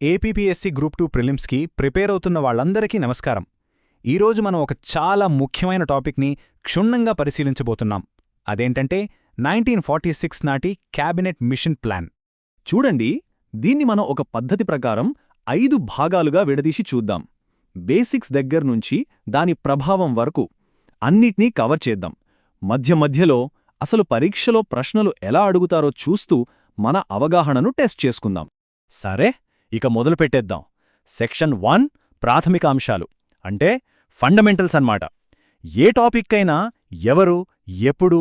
APPSC group 2 ప్రిలిమ్స్కి prepare అవుతున్న వాళ్ళందరికీ నమస్కారం. ఈరోజు మనం ఒక చాలా ముఖ్యమైన టాపిక్ని క్షుణ్ణంగా పరిశీలించబోతున్నాం. అదేంటంటే 1946 నాటి క్యాబినెట్ మిషన్ ప్లాన్. చూడండి, దీన్ని మనం ఒక పద్ధతి ప్రకారం 5 భాగాలుగా విడదీసి చూద్దాం. బేసిక్స్ దగ్గర్నుంచి దాని ప్రభావం వరకు అన్నిట్నీ కవర్ చేద్దాం. మధ్యలో అసలు పరీక్షలో ప్రశ్నలు ఎలా అడుగుతారో చూస్తూ మన అవగాహనను టెస్ట్ చేసుకుందాం. సరే, ఇక మొదలుపెట్టేద్దాం. సెక్షన్ 1 ప్రాథమిక అంశాలు అంటే ఫండమెంటల్స్ అన్నమాట. ఏ టాపిక్ అయినా ఎవరు, ఎప్పుడు,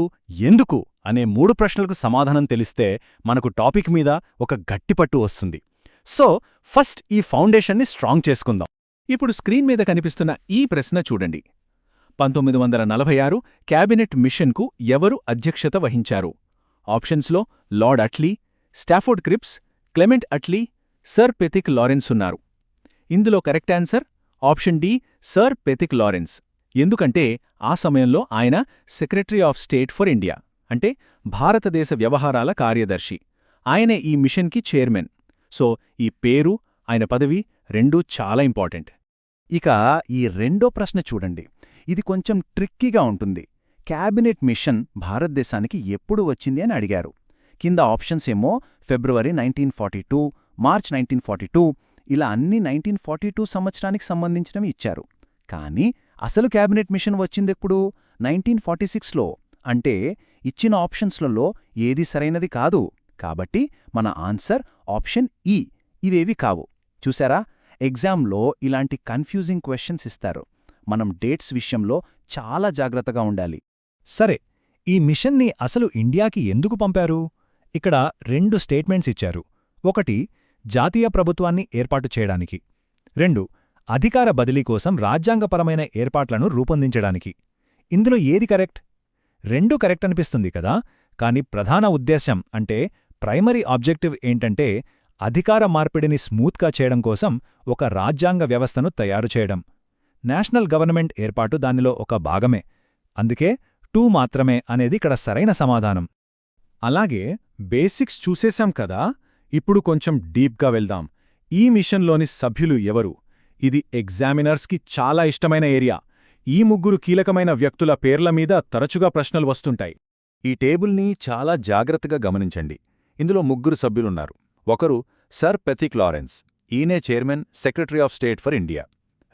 ఎందుకు అనే 3 ప్రశ్నలకు సమాధానం తెలిస్తే మనకు టాపిక్ మీద ఒక గట్టిపట్టు వస్తుంది. సో ఫస్ట్ ఈ ఫౌండేషన్ని స్ట్రాంగ్ చేసుకుందాం. ఇప్పుడు స్క్రీన్ మీద కనిపిస్తున్న ఈ ప్రశ్న చూడండి. 1946 క్యాబినెట్ మిషన్కు ఎవరు అధ్యక్షత వహించారు? ఆప్షన్స్లో Lord Attlee, Stafford Cripps, Clement Attlee, Sir Pethick Lawrence ఉన్నారు. ఇందులో correct answer option D, Sir Pethick Lawrence. ఎందుకంటే ఆ సమయంలో ఆయన secretary of state for India అంటే భారతదేశ వ్యవహారాల కార్యదర్శి. ఆయనే ఈ మిషన్కి చైర్మన్. సో ఈ పేరు, ఆయన పదవి రెండూ చాలా ఇంపార్టెంట్. ఇక ఈ రెండో ప్రశ్న చూడండి, ఇది కొంచెం ట్రిక్కీగా ఉంటుంది. క్యాబినెట్ మిషన్ భారతదేశానికి ఎప్పుడు వచ్చింది అని అడిగారు. కింద ఆప్షన్స్ ఏమో ఫిబ్రవరి 1942, మార్చ్ 1942 ఇలా అన్ని 1942 సంవత్సరానికి సంబంధించినవి ఇచ్చారు. కానీ అసలు క్యాబినెట్ మిషన్ వచ్చిందెప్పుడు? 1946లో. అంటే ఇచ్చిన ఆప్షన్స్లలో ఏది సరైనది కాదు. కాబట్టి మన ఆన్సర్ ఆప్షన్ ఈ. ఇవేవి కావు. చూసారా, ఎగ్జామ్లో ఇలాంటి కన్ఫ్యూజింగ్ క్వశ్చన్స్ ఇస్తారు. మనం డేట్స్ విషయంలో చాలా జాగ్రత్తగా ఉండాలి. సరే, ఈ మిషన్ని అసలు ఇండియాకి ఎందుకు పంపారు? ఇక్కడ 2 స్టేట్మెంట్స్ ఇచ్చారు. ఒకటి, జాతీయ ప్రభుత్వాన్ని ఏర్పాటు చేయడానికి. 2, అధికార బదిలీ కోసం రాజ్యాంగపరమైన ఏర్పాట్లను రూపొందించడానికి. ఇందులో ఏది కరెక్ట్? 2 కరెక్ట్ అనిపిస్తుంది కదా. కాని ప్రధాన ఉద్దేశ్యం అంటే ప్రైమరీ ఆబ్జెక్టివ్ ఏంటంటే అధికార మార్పిడిని స్మూత్గా చేయడం కోసం ఒక రాజ్యాంగ వ్యవస్థను తయారు చేయడం. నేషనల్ గవర్నమెంట్ ఏర్పాటు దానిలో ఒక భాగమే. అందుకే 2 మాత్రమే అనేది ఇక్కడ సరైన సమాధానం. అలాగే బేసిక్స్ చూసేశాం కదా. ఇప్పుడు కొంచెం డీప్గా వెళ్దాం. ఈ మిషన్లోని సభ్యులు ఎవరు? ఇది ఎగ్జామినర్స్కి చాలా ఇష్టమైన ఏరియా. ఈ 3 కీలకమైన వ్యక్తుల పేర్ల మీద తరచుగా ప్రశ్నలు వస్తుంటాయి. ఈ టేబుల్ని చాలా జాగ్రత్తగా గమనించండి. ఇందులో 3 సభ్యులున్నారు. ఒకరు సర్ పెథిక్ లారెన్స్, ఈయనే chairman, secretary of state for India.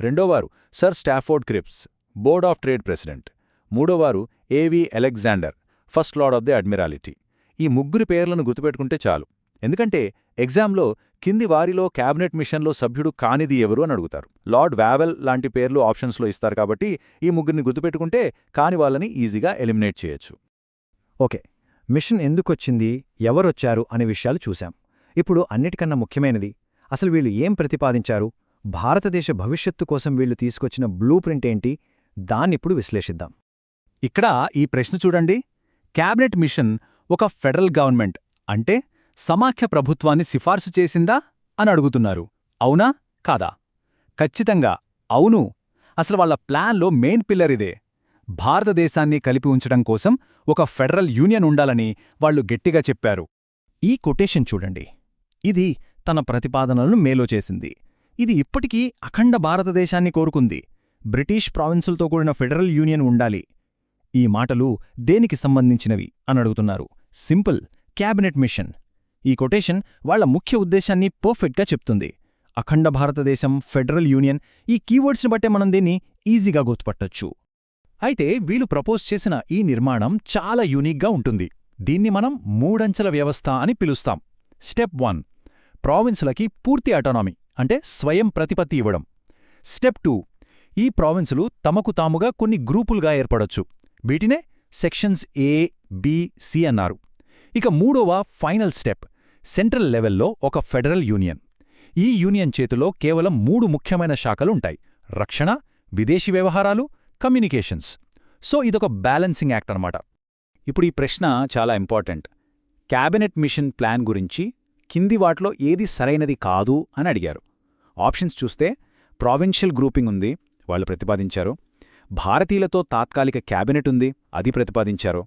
రెండోవారు Sir Stafford Cripps, board of trade president. మూడోవారు A V Alexander, first lord of the admiralty. ఈ 3 పేర్లను గుర్తుపెట్టుకుంటే చాలు. ఎందుకంటే ఎగ్జామ్లో కింది వారిలో క్యాబినెట్ మిషన్లో సభ్యుడు కానిది ఎవరు అని అడుగుతారు. లార్డ్ వావెల్ లాంటి పేర్లు ఆప్షన్స్లో ఇస్తారు. కాబట్టి ఈ 3ని గుర్తుపెట్టుకుంటే కాని వాళ్ళని ఈజీగా ఎలిమినేట్ చేయొచ్చు. ఓకే, మిషన్ ఎందుకొచ్చింది, ఎవరొచ్చారు అనే విషయాలు చూశాం. ఇప్పుడు అన్నిటికన్నా ముఖ్యమైనది, అసలు వీళ్ళు ఏం ప్రతిపాదించారు? భారతదేశ భవిష్యత్తు కోసం వీళ్ళు తీసుకొచ్చిన బ్లూ ప్రింట్ ఏంటి? దాన్నిప్పుడు విశ్లేషిద్దాం. ఇక్కడ ఈ ప్రశ్న చూడండి. క్యాబినెట్ మిషన్ ఒక ఫెడరల్ గవర్నమెంట్ అంటే సమాఖ్య ప్రభుత్వాన్ని సిఫార్సు చేసిందా అని అడుగుతున్నారు. అవునా కాదా? ఖచ్చితంగా అవును. అసలు వాళ్ళ ప్లాన్లో మెయిన్ పిల్లర్ ఇదే. భారతదేశాన్ని కలిపి ఉంచడం కోసం ఒక ఫెడరల్ యూనియన్ ఉండాలని వాళ్ళు గట్టిగా చెప్పారు. ఈ కొటేషన్ చూడండి. ఇది తన ప్రతిపాదనలను మేలో చేసింది. ఇది ఇప్పటికీ అఖండ భారతదేశాన్ని కోరుకుంది. బ్రిటిష్ ప్రావిన్సులతో కూడిన ఫెడరల్ యూనియన్ ఉండాలి. ఈ మాటలు దేనికి సంబంధించినవి అని అడుగుతున్నారు. Simple, cabinet machine. ఈ కొటేషన్ వాళ్ల ముఖ్య ఉద్దేశాన్ని పర్ఫెక్ట్గా చెప్తుంది. అఖండ భారతదేశం, ఫెడరల్ యూనియన్, ఈ కీవర్డ్స్ని బట్టే మనం దీన్ని ఈజీగా గుర్తుపట్టొచ్చు. అయితే వీళ్ళు ప్రపోజ్ చేసిన ఈ నిర్మాణం చాలా యూనిక్గా ఉంటుంది. దీన్ని మనం 3 అంచెల వ్యవస్థ అని పిలుస్తాం. స్టెప్ 1, ప్రావిన్సులకి పూర్తి అటానమీ అంటే స్వయం ప్రతిపత్తి ఇవ్వడం. స్టెప్ 2, ఈ ప్రావిన్సులు తమకు తాముగా కొన్ని గ్రూపులుగా ఏర్పడొచ్చు. వీటినే సెక్షన్స్ ఏ, బి, సి అన్నారు. ఇక 3వ ఫైనల్ స్టెప్, సెంట్రల్ లెవెల్లో ఒక ఫెడరల్ యూనియన్. ఈ యూనియన్ చేతిలో కేవలం 3 ముఖ్యమైన శాఖలుంటాయి: రక్షణ, విదేశీ వ్యవహారాలు, కమ్యూనికేషన్స్. సో ఇదొక బ్యాలెన్సింగ్ యాక్ట్ అన్నమాట. ఇప్పుడు ఈ ప్రశ్న చాలా ఇంపార్టెంట్. క్యాబినెట్ మిషన్ ప్లాన్ గురించి కింది వాటిలో ఏది సరైనది కాదు అని అడిగారు. ఆప్షన్స్ చూస్తే ప్రావిన్షియల్ గ్రూపింగ్ ఉంది, వాళ్ళు ప్రతిపాదించారు. భారతీయులతో తాత్కాలిక క్యాబినెట్ ఉంది, అది ప్రతిపాదించారు.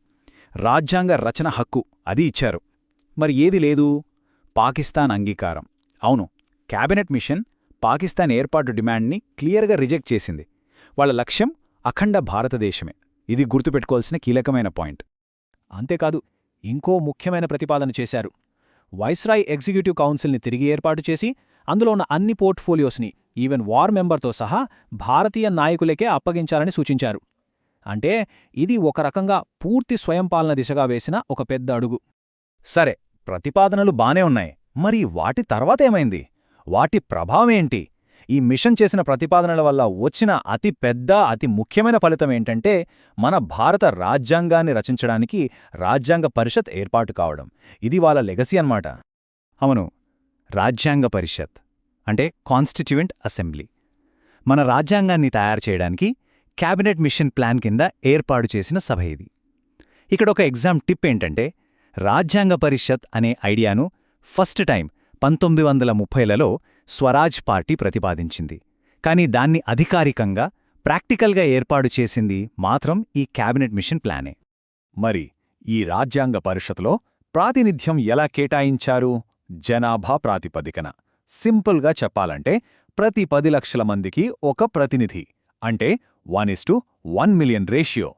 రాజ్యాంగ రచన హక్కు, అది ఇచ్చారు. మరి ఏది లేదు? పాకిస్తాన్ అంగీకారం. అవును, క్యాబినెట్ మిషన్ పాకిస్తాన్ ఏర్పాటు డిమాండ్ని క్లియర్గా రిజెక్ట్ చేసింది. వాళ్ళ లక్ష్యం అఖండ భారతదేశమే. ఇది గుర్తుపెట్టుకోవాల్సిన కీలకమైన పాయింట్. అంతేకాదు, ఇంకో ముఖ్యమైన ప్రతిపాదన చేశారు. వైస్రాయ్ ఎగ్జిక్యూటివ్ కౌన్సిల్ని తిరిగి ఏర్పాటు చేసి అందులో ఉన్న అన్ని పోర్ట్ఫోలియోస్ని ఈవెన్ వార్ మెంబర్తో సహా భారతీయ నాయకులకే అప్పగించాలని సూచించారు. అంటే ఇది ఒక రకంగా పూర్తి స్వయంపాలన దిశగా వేసిన ఒక పెద్ద అడుగు. సరే, ప్రతిపాదనలు బానే ఉన్నాయి. మరి వాటి తర్వాతేమైంది? వాటి ప్రభావమేంటి? ఈ మిషన్ చేసిన ప్రతిపాదనల వల్ల వచ్చిన అతి పెద్ద, అతి ముఖ్యమైన ఫలితమేంటంటే మన భారత రాజ్యాంగాన్ని రచించడానికి రాజ్యాంగ పరిషత్ ఏర్పాటు కావడం. ఇది వాళ్ళ లెగసీ అన్నమాట. అవును, రాజ్యాంగ పరిషత్ అంటే కాన్స్టిట్యూయెంట్ అసెంబ్లీ. మన రాజ్యాంగాన్ని తయారు చేయడానికి క్యాబినెట్ మిషన్ ప్లాన్ కింద ఏర్పాటు చేసిన సభ ఇది. ఇక్కడ ఒక ఎగ్జామ్ టిప్ ఏంటంటే, రాజ్యాంగ పరిషత్ అనే ఐడియాను ఫస్ట్ టైం 1930లలో స్వరాజ్ పార్టీ ప్రతిపాదించింది. కానీ దాన్ని అధికారికంగా, ప్రాక్టికల్గా ఏర్పాటు చేసింది మాత్రం ఈ క్యాబినెట్ మిషన్ ప్లానే. మరి ఈ రాజ్యాంగ పరిషత్లో ప్రాతినిధ్యం ఎలా కేటాయించారు? జనాభా ప్రాతిపదికన. సింపుల్గా చెప్పాలంటే ప్రతి 10 లక్షల మందికి ఒక ప్రతినిధి, అంటే 1:1 మిలియన్ రేషియో.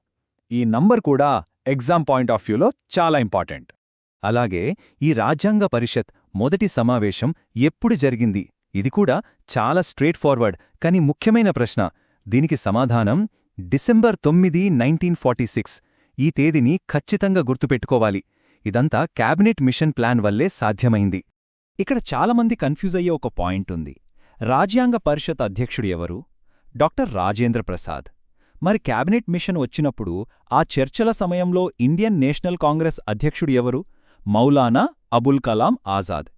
ఈ నంబర్ కూడా ఎగ్జామ్ పాయింట్ ఆఫ్ వ్యూలో చాలా ఇంపార్టెంట్. అలాగే ఈ రాజ్యాంగ పరిషత్ మొదటి సమావేశం ఎప్పుడు జరిగింది? ఇది కూడా చాలా స్ట్రేట్ ఫార్వర్డ్ కానీ ముఖ్యమైన ప్రశ్న. దీనికి సమాధానం డిసెంబర్ 9, 1946. ఈ తేదీని ఖచ్చితంగా గుర్తుపెట్టుకోవాలి. ఇదంతా క్యాబినెట్ మిషన్ ప్లాన్ వల్లే సాధ్యమైంది. ఇక్కడ చాలామంది కన్ఫ్యూజ్ అయ్యే ఒక పాయింట్ ఉంది. రాజ్యాంగ పరిషత్ అధ్యక్షుడు ఎవరు? డాక్టర్ రాజేంద్ర ప్రసాద్. మరి క్యాబినెట్ మిషన్ వచ్చినప్పుడు ఆ చర్చల సమయంలో ఇండియన్ నేషనల్ కాంగ్రెస్ అధ్యక్షుడు ఎవరు? మౌలానా అబుల్ కలాం ఆజాద్.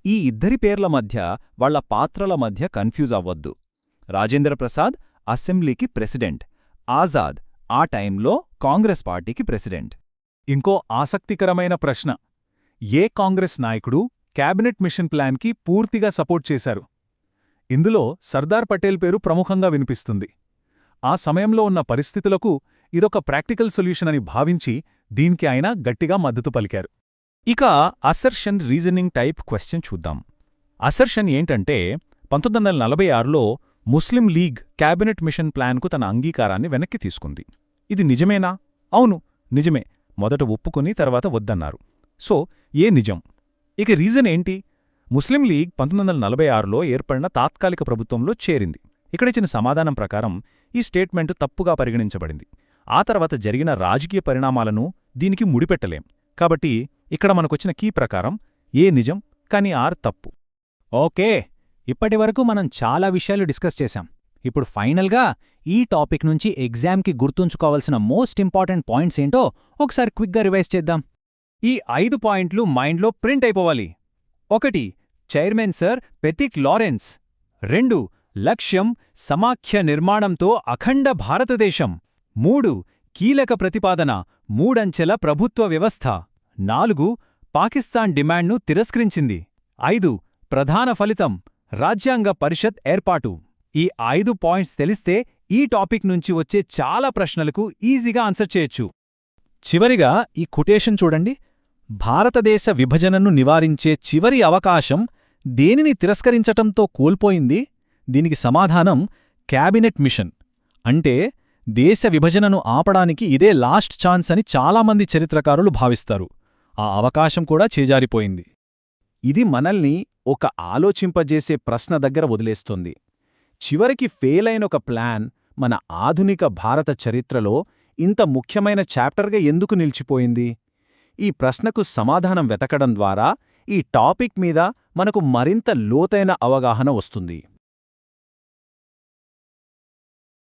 ఈ ఇద్దరి పేర్ల మధ్య, వాళ్ల పాత్రల మధ్య కన్ఫ్యూజ్ అవ్వొద్దు. రాజేంద్ర ప్రసాద్ అసెంబ్లీకి ప్రెసిడెంట్, ఆజాద్ ఆ టైంలో కాంగ్రెస్ పార్టీకి ప్రెసిడెంట్. ఇంకో ఆసక్తికరమైన ప్రశ్న, ఏ కాంగ్రెస్ నాయకుడు క్యాబినెట్ మిషన్ ప్లాన్కి పూర్తిగా సపోర్ట్ చేశారు? ఇందులో సర్దార్ పటేల్ పేరు ప్రముఖంగా వినిపిస్తుంది. ఆ సమయంలో ఉన్న పరిస్థితులకు ఇదొక ప్రాక్టికల్ సొల్యూషన్ అని భావించి దీనికి ఆయన గట్టిగా మద్దతు పలికారు. ఇక అసర్షన్ రీజనింగ్ టైప్ క్వశ్చన్ చూద్దాం. అసర్షన్ ఏంటంటే, 1946లో ముస్లిం లీగ్ క్యాబినెట్ మిషన్ ప్లాన్కు తన అంగీకారాన్ని వెనక్కి తీసుకుంది. ఇది నిజమేనా? అవును, నిజమే. మొదట ఒప్పుకుని తర్వాత వద్దన్నారు. సో ఏ నిజం? ఇక రీజన్ ఏంటి? ముస్లిం లీగ్ 1946లో ఏర్పడిన తాత్కాలిక ప్రభుత్వంలో చేరింది. ఇక్కడిచ్చిన సమాధానం ప్రకారం ఈ స్టేట్మెంటు తప్పుగా పరిగణించబడింది. ఆ తర్వాత జరిగిన రాజకీయ పరిణామాలను దీనికి ముడిపెట్టలేం. కాబట్టి ఇక్కడ మనకొచ్చిన కీ ప్రకారం ఏ నిజం, కానీ ఆర్ తప్పు. ఓకే, ఇప్పటివరకు మనం చాలా విషయాలు డిస్కస్ చేశాం. ఇప్పుడు ఫైనల్గా ఈ టాపిక్ నుంచి ఎగ్జామ్కి గుర్తుంచుకోవాల్సిన మోస్ట్ ఇంపార్టెంట్ పాయింట్స్ ఏంటో ఒకసారి క్విక్గా రివైజ్ చేద్దాం. ఈ 5 పాయింట్లు మైండ్లో ప్రింట్ అయిపోవాలి. 1. Chairman Sir Pethick Lawrence. 2. లక్ష్యం సమాఖ్య నిర్మాణంతో అఖండ భారతదేశం. 3. కీలక ప్రతిపాదన మూడంచెల ప్రభుత్వ వ్యవస్థ. 4. పాకిస్తాన్ డిమాండ్ను తిరస్కరించింది. 5. ప్రధాన ఫలితం రాజ్యాంగ పరిషత్ ఏర్పాటు. ఈ 5 పాయింట్స్ తెలిస్తే ఈ టాపిక్ నుంచి వచ్చే చాలా ప్రశ్నలకు ఈజీగా ఆన్సర్ చేయొచ్చు. చివరిగా ఈ కొటేషన్ చూడండి. భారతదేశ విభజనను నివారించే చివరి అవకాశం దేనిని తిరస్కరించటంతో కోల్పోయింది? దీనికి సమాధానం క్యాబినెట్ మిషన్. అంటే దేశ విభజనను ఆపడానికి ఇదే లాస్ట్ ఛాన్స్ అని చాలామంది చరిత్రకారులు భావిస్తారు. ఆ అవకాశం కూడా చేజారిపోయింది. ఇది మనల్ని ఒక ఆలోచింపజేసే ప్రశ్న దగ్గర వదిలేస్తుంది. చివరికి ఫెయిలైన ఒక ప్లాన్ మన ఆధునిక భారత చరిత్రలో ఇంత ముఖ్యమైన చాప్టర్గా ఎందుకు నిలిచిపోయింది? ఈ ప్రశ్నకు సమాధానం వెతకడం ద్వారా ఈ టాపిక్ మీద మనకు మరింత లోతైన అవగాహన వస్తుంది.